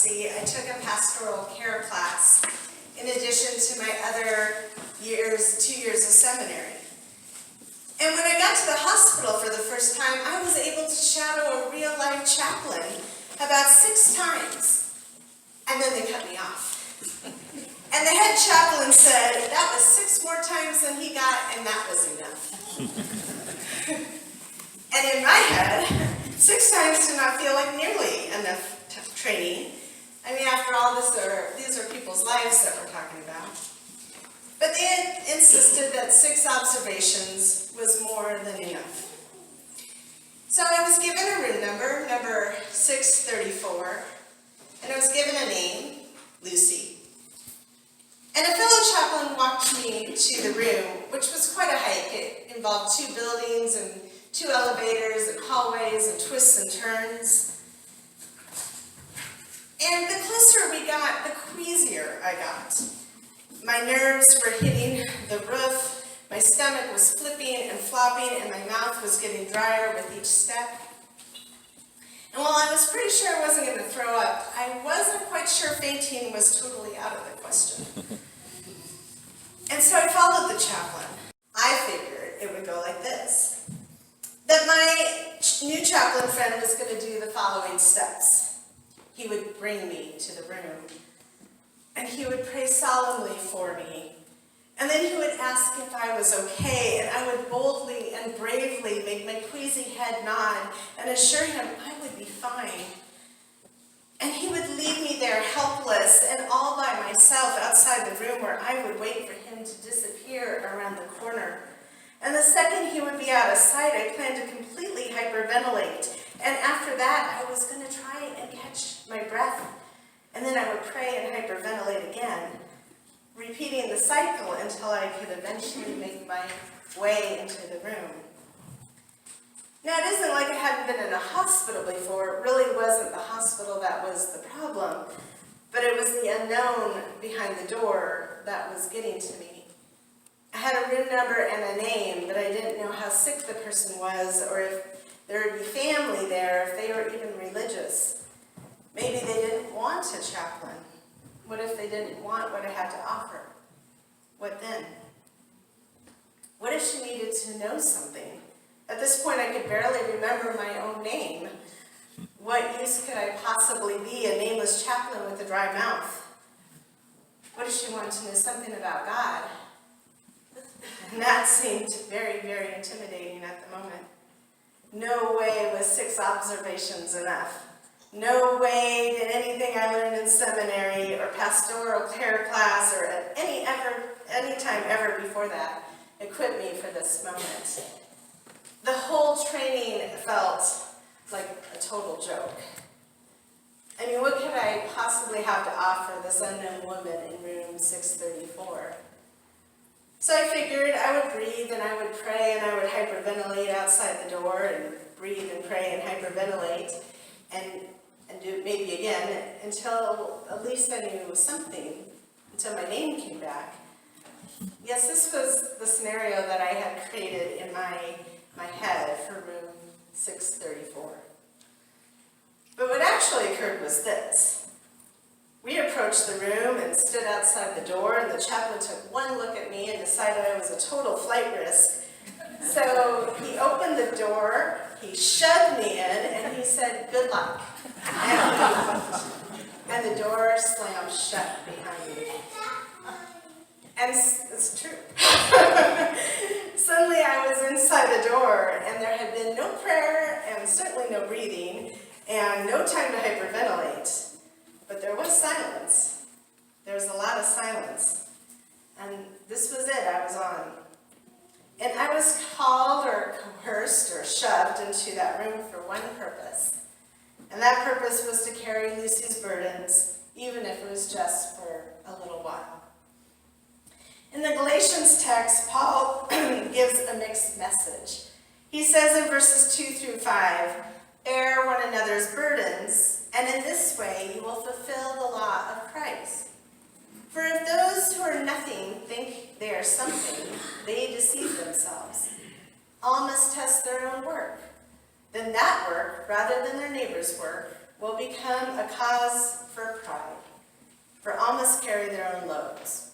Lucy, I took a pastoral care class in addition to my other 2 years of seminary. And when I got to the hospital for the first time, I was able to shadow a real-life chaplain about 6 times. And then they cut me off. And the head chaplain said that was 6 more times than he got, and that was enough. And in my head, 6 times did not feel like nearly enough training. I mean, after all, these are people's lives that we're talking about. But they had insisted that 6 observations was more than enough. So I was given a room number 634, and I was given a name, Lucy. And a fellow chaplain walked me to the room, which was quite a hike. It involved 2 buildings and 2 elevators and hallways and twists and turns. And the closer we got, the queasier I got. My nerves were hitting the roof, my stomach was flipping and flopping, and my mouth was getting drier with each step. And while I was pretty sure I wasn't going to throw up, I wasn't quite sure fainting was totally out of the question. And so I followed the chaplain. I figured it would go like this: that my new chaplain friend was going to do the following steps. He would bring me to the room, and he would pray solemnly for me, and then he would ask if I was okay, and I would boldly and bravely make my queasy head nod and assure him I would be fine. And he would leave me there helpless and all by myself outside the room, where I would wait for him to disappear around the corner. And the second he would be out of sight, I planned to completely hyperventilate. And after that, I was going to try and catch my breath. And then I would pray and hyperventilate again, repeating the cycle until I could eventually make my way into the room. Now, it isn't like I hadn't been in a hospital before. It really wasn't the hospital that was the problem, but it was the unknown behind the door that was getting to me. I had a room number and a name, but I didn't know how sick the person was, or if there would be family there, if they were even religious. Maybe they didn't want a chaplain. What if they didn't want what I had to offer? What then? What if she needed to know something? At this point, I could barely remember my own name. What use could I possibly be, a nameless chaplain with a dry mouth? What if she wanted to know something about God? And that seemed very, very intimidating at the moment. No way was 6 observations enough. No way did anything I learned in seminary or pastoral care class or at any time ever before that equip me for this moment. The whole training felt like a total joke. I mean, what could I possibly have to offer this unknown woman in room 634? So I figured I would breathe and I would pray and I would hyperventilate outside the door and breathe and pray and hyperventilate and do it maybe again until at least I knew something, until my name came back. Yes, this was the scenario that I had created in my head for room 634. But what actually occurred was this. We approached the room and stood outside the door, and the chaplain took one look at me and decided I was a total flight risk. So he opened the door, he shoved me in, and he said, "Good luck." And the door slammed shut behind me. And it's true. Suddenly I was inside the door, and there had been no prayer, and certainly no breathing, and no time to hyperventilate. But there was silence. There was a lot of silence. And this was it, I was on. And I was called or coerced or shoved into that room for one purpose. And that purpose was to carry Lucy's burdens, even if it was just for a little while. In the Galatians text, Paul gives a mixed message. He says in verses 2 through 5, "Bear one another's burdens, and in this way you will fulfill the law of Christ. For if those who are nothing think they are something, they deceive themselves. All must test their own work. Then that work, rather than their neighbor's work, will become a cause for pride, for all must carry their own loads.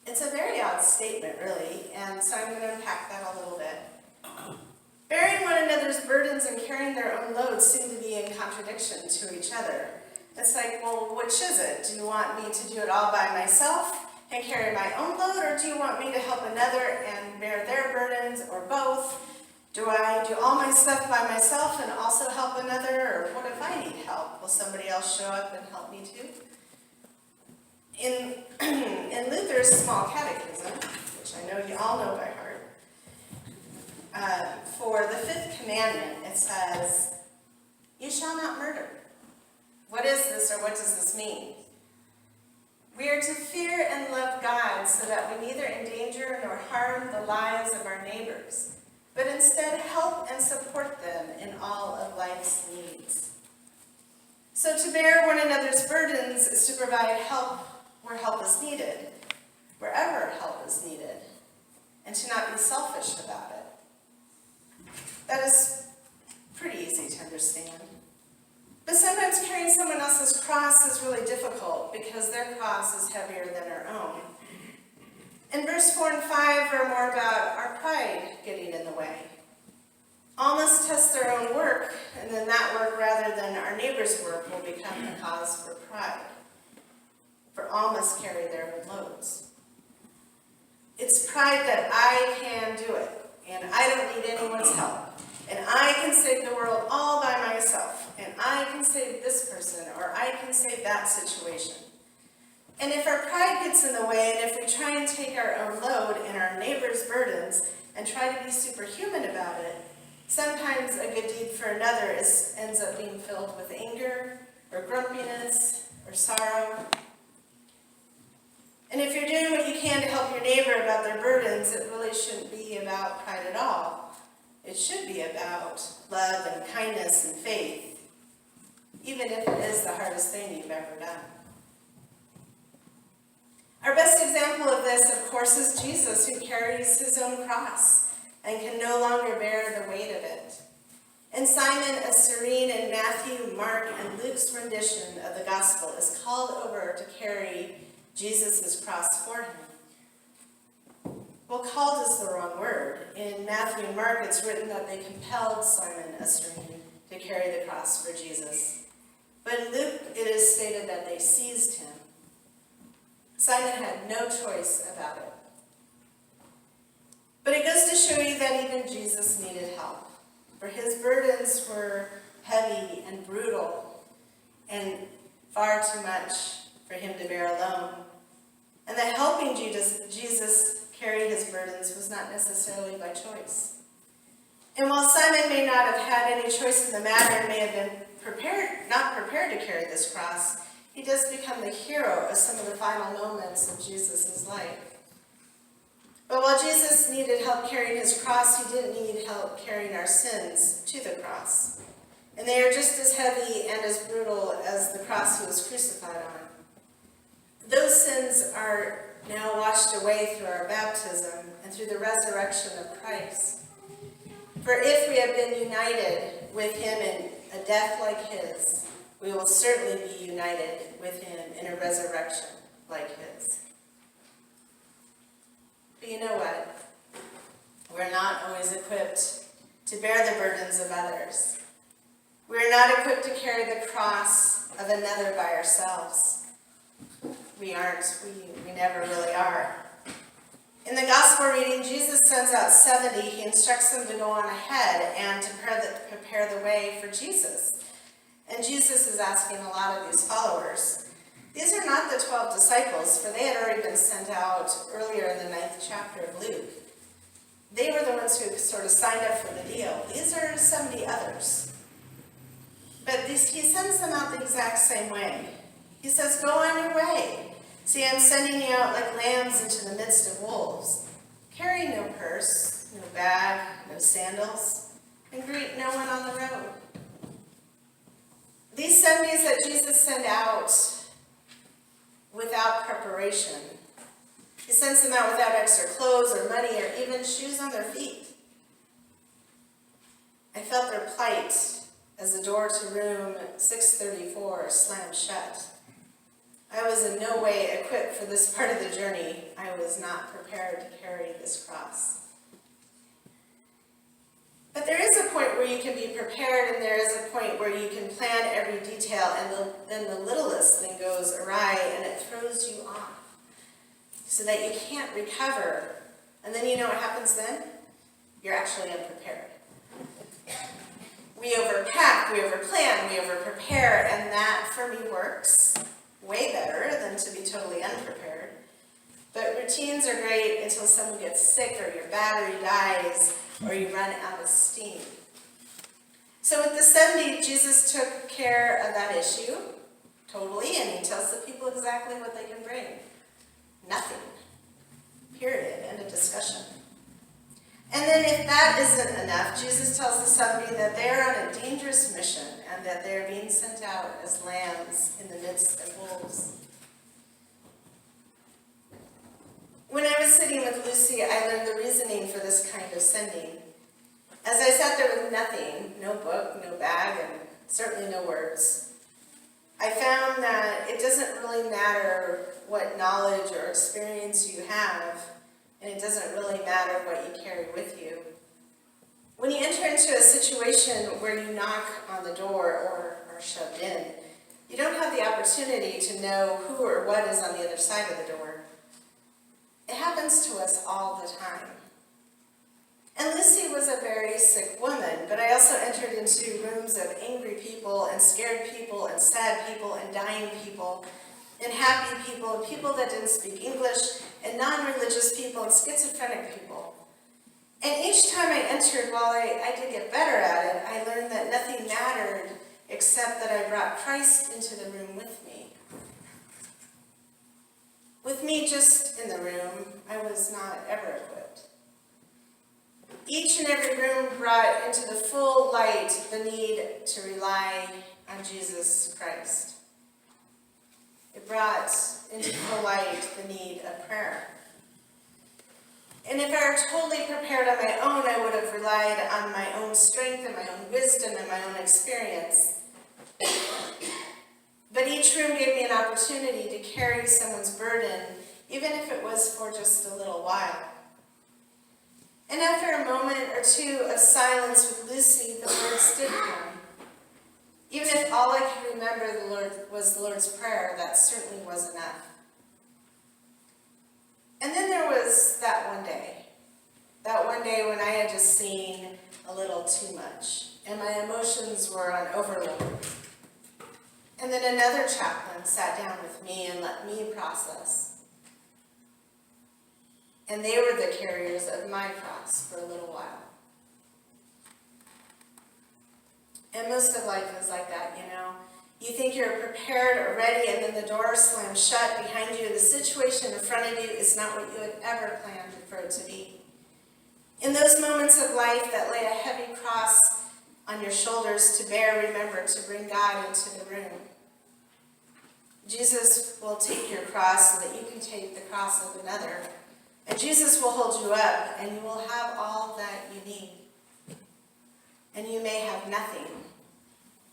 It's a very odd statement, really, and so I'm going to unpack that a little bit. Bearing one another's burdens and carrying their own loads seem to be in contradiction to each other. It's like, well, which is it? Do you want me to do it all by myself and carry my own load, or do you want me to help another and bear their burdens, or both? Do I do all my stuff by myself and also help another, or what if I need help? Will somebody else show up and help me too? In Luther's Small Catechism, which I know you all know by heart, for the fifth commandment, it says, "You shall not murder." What is this, or what does this mean? We are to fear and love God so that we neither endanger nor harm the lives of our neighbors, but instead help and support them in all of life's needs. So to bear one another's burdens is to provide help where help is needed, wherever help is needed, and to not be selfish about it. That is pretty easy to understand. But sometimes carrying someone else's cross is really difficult because their cross is heavier than our own. And verse 4 and 5 are more about our pride getting in the way. All must test their own work, and then that work rather than our neighbor's work will become a cause for pride. For all must carry their own loads. It's pride that I can do it, and I don't need anyone's help. And I can save the world all by myself, and I can save this person, or I can save that situation. And if our pride gets in the way, and if we try and take our own load and our neighbor's burdens and try to be superhuman about it, sometimes a good deed for another ends up being filled with anger, or grumpiness, or sorrow. And if you're doing what you can to help your neighbor about their burdens, it really shouldn't be about pride at all. It should be about love and kindness and faith, even if it is the hardest thing you've ever done. Our best example of this, of course, is Jesus, who carries his own cross and can no longer bear the weight of it. And Simon of Cyrene in Matthew, Mark, and Luke's rendition of the gospel is called over to carry Jesus' cross for him. Well, called is the wrong word. In Matthew and Mark, it's written that they compelled Simon of Cyrene to carry the cross for Jesus. But in Luke, it is stated that they seized him. Simon had no choice about it. But it goes to show you that even Jesus needed help, for his burdens were heavy and brutal and far too much for him to bear alone. And that helping Jesus carry his burdens was not necessarily by choice. And while Simon may not have had any choice in the matter and may have been not prepared to carry this cross, he does become the hero of some of the final moments of Jesus' life. But while Jesus needed help carrying his cross, he didn't need help carrying our sins to the cross. And they are just as heavy and as brutal as the cross he was crucified on. Those sins are now washed away through our baptism and through the resurrection of Christ. For if we have been united with him in a death like his, we will certainly be united with him in a resurrection like his. But you know what? We're not always equipped to bear the burdens of others. We're not equipped to carry the cross of another by ourselves. We aren't. We never really are. In the gospel reading, Jesus sends out 70. He instructs them to go on ahead and to prepare the way for Jesus. And Jesus is asking a lot of these followers. These are not the 12 disciples, for they had already been sent out earlier in the 9th chapter of Luke. They were the ones who sort of signed up for the deal. These are 70 others. But he sends them out the exact same way. He says, go on your way. See, I'm sending you out like lambs into the midst of wolves. Carry no purse, no bag, no sandals, and greet no one on the road. These 70s that Jesus sent out without preparation. He sends them out without extra clothes or money or even shoes on their feet. I felt their plight as the door to room 634 slammed shut. I was in no way equipped for this part of the journey. I was not prepared to carry this cross. But there is a point where you can be prepared, and there is a point where you can plan every detail, and then the littlest thing goes awry, and it throws you off so that you can't recover. And then you know what happens then? You're actually unprepared. We overpack, we overplan, we overprepare, and that for me works way better than to be totally unprepared. But routines are great until someone gets sick, or your battery dies, or you run out of steam. So with the 70, Jesus took care of that issue totally, and he tells the people exactly what they can bring. Nothing. Period. End of discussion. And then if that isn't enough, Jesus tells the 70 that they're on a dangerous mission and that they're being sent out as lambs in the midst of wolves. When I was sitting with Lucy, I learned the reasoning for this kind of sending. As I sat there with nothing, no book, no bag, and certainly no words, I found that it doesn't really matter what knowledge or experience you have, and it doesn't really matter what you carry with you. When you enter into a situation where you knock on the door or are shoved in, you don't have the opportunity to know who or what is on the other side of the door. It happens to us all the time. And Lucy was a very sick woman, but I also entered into rooms of angry people and scared people and sad people and dying people and happy people and people that didn't speak English and non-religious people and schizophrenic people. And each time I entered, while I did get better at it, I learned that nothing mattered except that I brought Christ into the room with me. With me just in the room, I was not ever equipped. Each and every room brought into the full light the need to rely on Jesus Christ. It brought into full light the need of prayer. And if I were totally prepared on my own, I would have relied on my own strength and my own wisdom and my own experience. But each room gave me an opportunity to carry someone's burden, even if it was for just a little while. And after a moment or two of silence with Lucy, the words did come. Even if all I could remember was the Lord's Prayer, that certainly was enough. And then there was that one day when I had just seen a little too much, and my emotions were on overload. And then another chaplain sat down with me and let me process. And they were the carriers of my cross for a little while. And most of life is like that, you know. You think you're prepared or ready, and then the door slams shut behind you. The situation in front of you is not what you had ever planned for it to be. In those moments of life that lay a heavy cross on your shoulders to bear, remember to bring God into the room. Jesus will take your cross so that you can take the cross of another. And Jesus will hold you up, and you will have all that you need. And you may have nothing.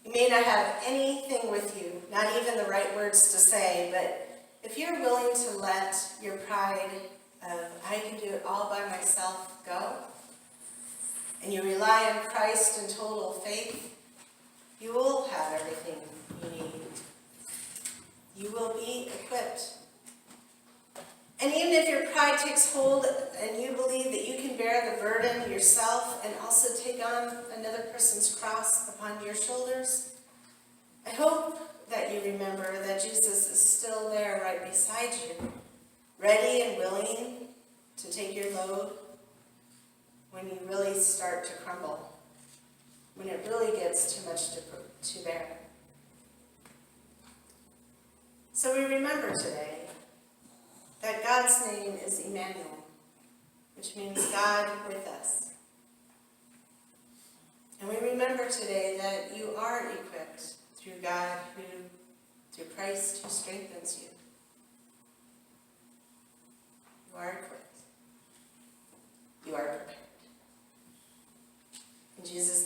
You may not have anything with you, not even the right words to say, but if you're willing to let your pride of, I can do it all by myself, go, and you rely on Christ in total faith, you will have everything you need. You will be equipped. And even if your pride takes hold and you believe that you can bear the burden yourself and also take on another person's cross upon your shoulders, I hope that you remember that Jesus is still there right beside you, ready and willing to take your load when you really start to crumble, when it really gets too much to bear. So we remember today that God's name is Emmanuel, which means God with us. And we remember today that you are equipped through God, through Christ who strengthens you. You are equipped. You are prepared. In Jesus' name.